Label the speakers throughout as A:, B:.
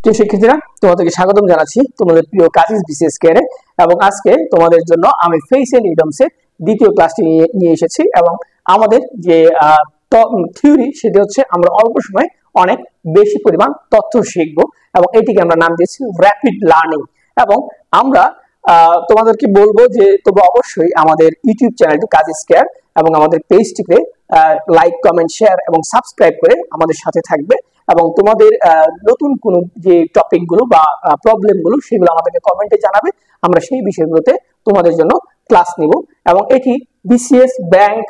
A: প্রিয় শিক্ষার্থীরা, তোমাদেরকে স্বাগতম জানাচ্ছি তোমাদের প্রিয় কাজিস বিসিএস কেয়ারে। এবং আজকে তোমাদের জন্য আমি ফেস এন্ড ইডিয়মস এর দ্বিতীয় ক্লাসটি নিয়ে এসেছি। এবং আমাদের যে থিওরি সেটি হচ্ছে আমরা অল্প সময়ে অনেক বেশি পরিমাণ তথ্য শিখবো, এবং এটিকে আমরা নাম দিয়েছি র্যাপিড লার্নিং। এবং আমরা তোমাদেরকে বলবো যে তোমরা অবশ্যই আমাদের ইউটিউব চ্যানেলটি কাজিস কেয়ার এবং আমাদের পেজটিকে লাইক, কমেন্ট, শেয়ার এবং সাবস্ক্রাইব করে আমাদের সাথে থাকবে। এবং তোমাদের নতুন কোনো যে টপিকগুলো বা প্রবলেমগুলো সেগুলো আমাদেরকে কমেন্টে জানাবে, আমরা সেই বিষয়গুলোতে তোমাদের জন্য ক্লাস নিব। এবং এটি বিসিএস, ব্যাংক,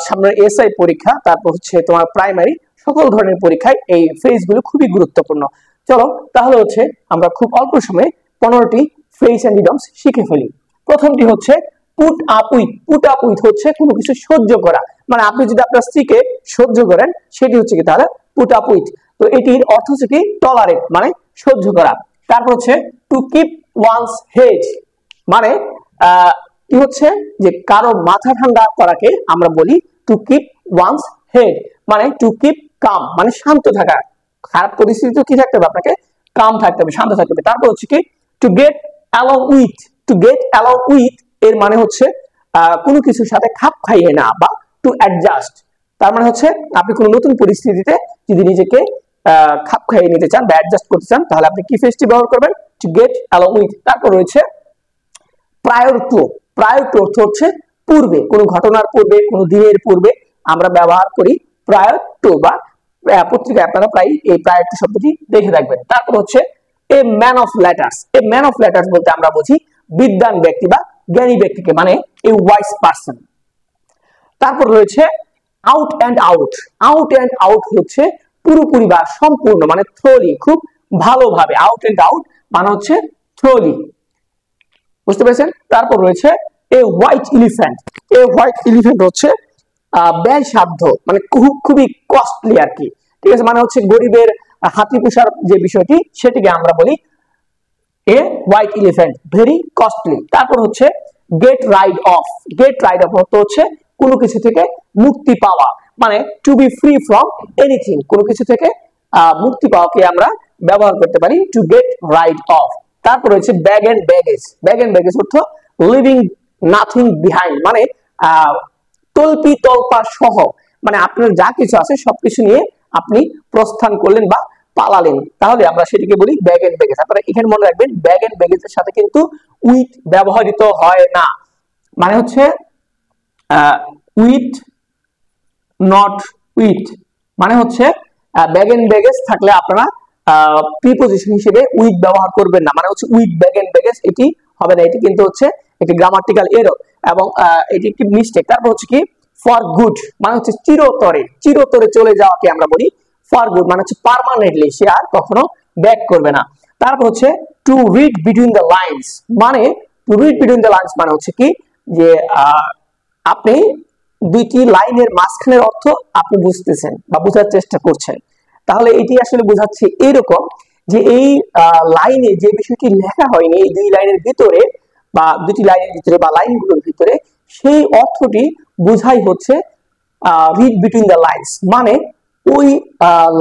A: সামনে এসআই পরীক্ষা, তারপর হচ্ছে তোমার প্রাইমারি সকল ধরনের পরীক্ষায় এই ফ্রেজগুলো খুবই গুরুত্বপূর্ণ। চলো তাহলে হচ্ছে আমরা খুব অল্প সময়ে 15টি ফ্রেজ এন্ড ইডিয়মস শিখে ফেলি। প্রথমটি হচ্ছে put up with. Put up with হচ্ছে কোনো কিছু সহ্য করা, মানে আপনি যদি আপনার স্ত্রীকে সহ্য করেন সেটি হচ্ছে কি তাহলে পুট আপ উইথ। তো এটির অর্থ হচ্ছে কি টলারেট, মানে সহ্য করা। তারপর হচ্ছে টু কিপ ওয়ান্স হেড, মানে কি হচ্ছে যে কারো মাথা ঠান্ডা করাকে আমরা বলি টু কিপ ওয়ান্স হেড, মানে টু কিপ কাম, মানে শান্ত থাকা। খারাপ পরিস্থিতিতে কি থাকতে হবে, আপনাকে কাম থাকতে হবে, শান্ত থাকতে হবে। তারপর হচ্ছে কি to get along with. To get along with এর মানে হচ্ছে কোনো কিছুর সাথে খাপ খাইয়ে না বা টু অ্যাডজাস্ট। তার মানে হচ্ছে আপনি কোনো নতুন পরিস্থিতিতে যদি নিজেকে খাপ খাইয়ে নিতে চান বা অ্যাডজাস্ট করতে চান, তাহলে আপনি কি ফ্রেজটি ব্যবহার করবেন, টু গেট অ্যালং উইথ। তারপর রয়েছে প্রায়র টু। প্রায়র টু অর্থ হচ্ছে পূর্বে, কোনো ঘটনার পূর্বে, কোনো দিনের পূর্বে আমরা ব্যবহার করি প্রায়র টু, বা পত্রিকায় আপনারা প্রায় এই প্রায়র টু শব্দটি দেখে রাখবেন। তারপর হচ্ছে a man of letters. A man of letters বলতে আমরা বুঝি বিদ্বান ব্যক্তি বা জ্ঞানী ব্যক্তিকে, মানে এ ওয়াইজ পারসন। তারপর রয়েছে out and out. Out and out হচ্ছে পুরোপুরি বা সম্পূর্ণ, মানে থ্রোলি, খুব ভালোভাবে। আউট অ্যান্ড আউট মানে হচ্ছে থ্রোলি, বুঝতে পেরেছেন? তারপর রয়েছে এ হোয়াইট এলিফ্যান্ট। এ হোয়াইট এলিফ্যান্ট হচ্ছে ব্যয়সাধ্য, মানে খুবই কস্টলি আর কি, ঠিক আছে, মানে হচ্ছে গরিবের হাতি পোষার যে বিষয়টি সেটিকে আমরা বলি a white elephant, very costly. তারপর হচ্ছে get rid of. Get rid of অর্থ হচ্ছে কোনো কিছু থেকে মুক্তি পাওয়া, মানে to be free from anything, কোনো কিছু থেকে মুক্তি পাওয়াকে আমরা ব্যবহার করতে পারি টু গেট রাইড অফ। তারপর হচ্ছে bag and baggage. Bag and baggage অর্থ লিভিং নাথিং বিহাইন্ড, মানে তল্পি তল্পা সহ, মানে আপনার যা কিছু আছে সবকিছু নিয়ে আপনি প্রস্থান করলেন বা পালালেন, তাহলে আমরা সেটিকে বলি ব্যাগ এন্ড ব্যাগেজ। আপনারা এখানে মনে রাখবেন ব্যাগ এন্ড ব্যাগেজের সাথে কিন্তু উইথ ব্যবহৃত হয় না, মানে হচ্ছে উইথ নট উইথ, মানে হচ্ছে ব্যাগ এন্ড ব্যাগেজ থাকলে আপনারা প্রিপজিশন হিসেবে উইথ ব্যবহার করবেন না, মানে হচ্ছে উইথ ব্যাগ এন্ড ব্যাগেজ এটি হবে না। এটি কিন্তু হচ্ছে একটি গ্রামাটিক্যাল এরর এবং এটি একটি মিস্টেক। তারপর হচ্ছে কি ফর গুড, মানে হচ্ছে চিরতরে, চিরতরে চলে যাওয়াকে আমরা বলি ফর গুড, মানে হচ্ছে পার্মানেন্টলি, সে আর কখনো ব্যাক করবে না। তারপর হচ্ছে to read between the lines, মানে to read between the lines মানে হচ্ছে কি যে আপনি দুইটি লাইনের মাঝখানের অর্থ আপনি বুঝতেছেন বা বোঝার চেষ্টা করছেন, তাহলে এটি আসলে বোঝাচ্ছে এরকম যে এই লাইনে যে বিষয়টি লেখা হয়নি, এই দুই লাইনের ভিতরে বা দুটি লাইনের ভিতরে বা লাইনগুলোর ভিতরে, সেই অর্থটি বোঝাই হচ্ছে রিড বিটুইন দ্য লাইনস, মানে ওই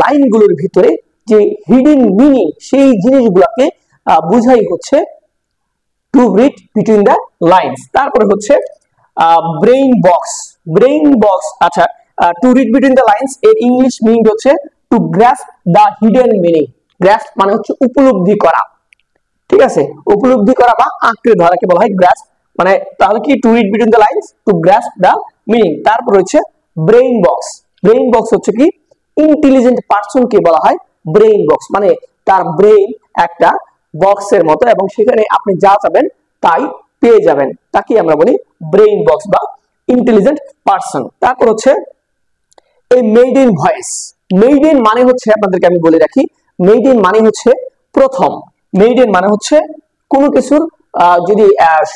A: লাইনগুলোর ভিতরে যে হিডেন মিনিং সেই জিনিসগুলোকে বোঝাই হচ্ছে to read between the lines. তারপরে হচ্ছে ব্রেইন বক্স। ব্রেইন বক্স, আচ্ছা, to read between the lines এর ইংলিশ মিনিং হচ্ছে to grasp the hidden meaning. Grasp মানে হচ্ছে উপলব্ধি করা, ঠিক আছে, উপলব্ধি করা বা আঁকড়ে ধরাকে বলা হয় গ্রাস্প, মানে তাহলে কি to read between the lines to grasp the meaning. তারপর হচ্ছে ব্রেইন বক্স। ব্রেইন বক্স হচ্ছে কি ইন্টেলিজেন্ট পারসন কে বলা হয় ব্রেইন বক্স, মানে তার ব্রেইন একটা বক্সের মতো এবং সেখানে আপনি যা চাবেন তাই পেয়ে যাবেন, তাকে আমরা বলি ব্রেইন বক্স বা ইন্টেলিজেন্ট পারসন। তারপর হচ্ছে এই মেইডেন ভয়েস। মেইডেন মানে হচ্ছে, আপনাদেরকে আমি বলে রাখি, মেইডেন মানে হচ্ছে প্রথম। মেইডেন মানে হচ্ছে কোনো কিছুর যদি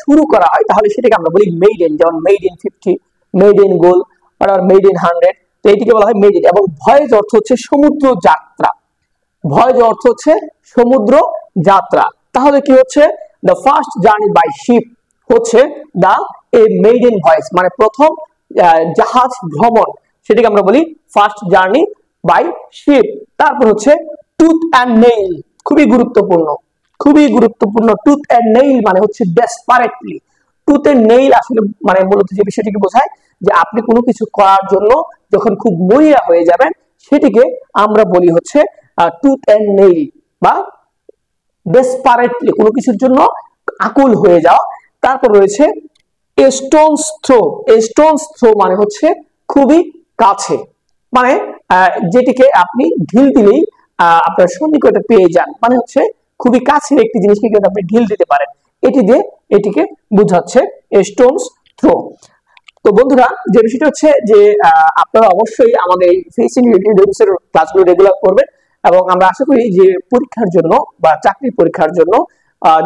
A: শুরু করা হয় তাহলে সেটাকে আমরা বলি মেইডেন, যেমন maiden 50, maiden goal, or maiden 100, তো এইটিকে বলা হয় মেইডেন। এবং ভয়েজ অর্থ হচ্ছে সমুদ্র যাত্রা। ভয়েজ অর্থ হচ্ছে সমুদ্র যাত্রা, তাহলে কি হচ্ছে the first journey by ship হচ্ছে দ্য এ মেইডেন ভয়েস, মানে প্রথম জাহাজ ভ্রমণ, সেটাকে আমরা বলি ফার্স্ট জার্নি বাই শিপ। তারপর হচ্ছে টুথ অ্যান্ড নেইল, খুব খুবই গুরুত্বপূর্ণ। টুথ এন্ড নেইল মানে হচ্ছে ডেসপারেটলি। টুথ এন্ড নেইল আসলে মানে মূলত যে বিষয়টিকে বোঝায় যে আপনি কোনো কিছু করার জন্য যখন খুব মরিয়া হয়ে যাবেন সেটিকে আমরা বলি হচ্ছে টুথ এন্ড নেইল বা ডেসপারেটলি কোনো কিছুর জন্য আকুল হয়ে যাওয়া। তারপর রয়েছে স্টোনস থ্রো। স্টোনস থ্রো মানে হচ্ছে খুবই কাছে, মানে যেটিকে আপনি ঢিল দিলেই আপনার সন্নিকটে পেয়ে যান, মানে হচ্ছে খুবই কাছের একটি জিনিসকে কিন্তু আপনি ঢিল দিতে পারেন। এটি দিয়ে এটিকে বোঝাচ্ছে স্টোনস থ্রো। তো বন্ধুরা, যে বিষয়টা হচ্ছে যে আপনারা অবশ্যই আমাদের এই ফেসিং রিডিউসের ক্লাসগুলো রেগুলার করবেন এবং আমরা আশা করি যে পরীক্ষার জন্য বা চাকরির পরীক্ষার জন্য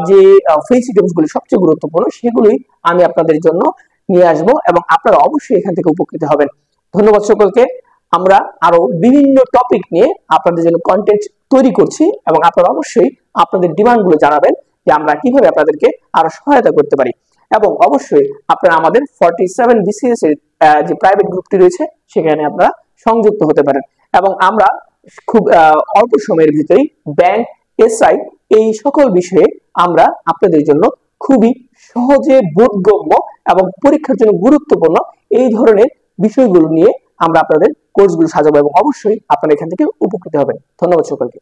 A: যে ফেস আইটেমস গুলি সবচেয়ে গুরুত্বপূর্ণ সেগুলোই আমি আপনাদের জন্য নিয়ে আসব এবং আপনারা অবশ্যই এখান থেকে উপকৃত হবেন। ধন্যবাদ সকলকে। আমরা আরো বিভিন্ন টপিক নিয়ে আপনাদের জন্য কন্টেন্ট তৈরি করছি এবং আপনারা অবশ্যই আপনাদের ডিমান্ড গুলো জানাবেন যে আমরা কিভাবে আপনাদেরকে আরো সহায়তা করতে পারি। এবং অবশ্যই আপনারা আমাদের 47 বিসিএস এর যে প্রাইভেট গ্রুপটি রয়েছে সেখানে আপনারা সংযুক্ত হতে পারেন এবং আমরা খুব অল্প সময়ের ভিতরেই ব্যাংক, এসআই এই সকল বিষয়ে আমরা আপনাদের জন্য খুবই সহজে বোধগম্য এবং পরীক্ষার জন্য গুরুত্বপূর্ণ এই ধরনের বিষয়গুলো নিয়ে আমরা আপনাদের কোর্সগুলো সাজাবো এবং অবশ্যই আপনারা এখান থেকে উপকৃত হবেন। ধন্যবাদ সকলকে।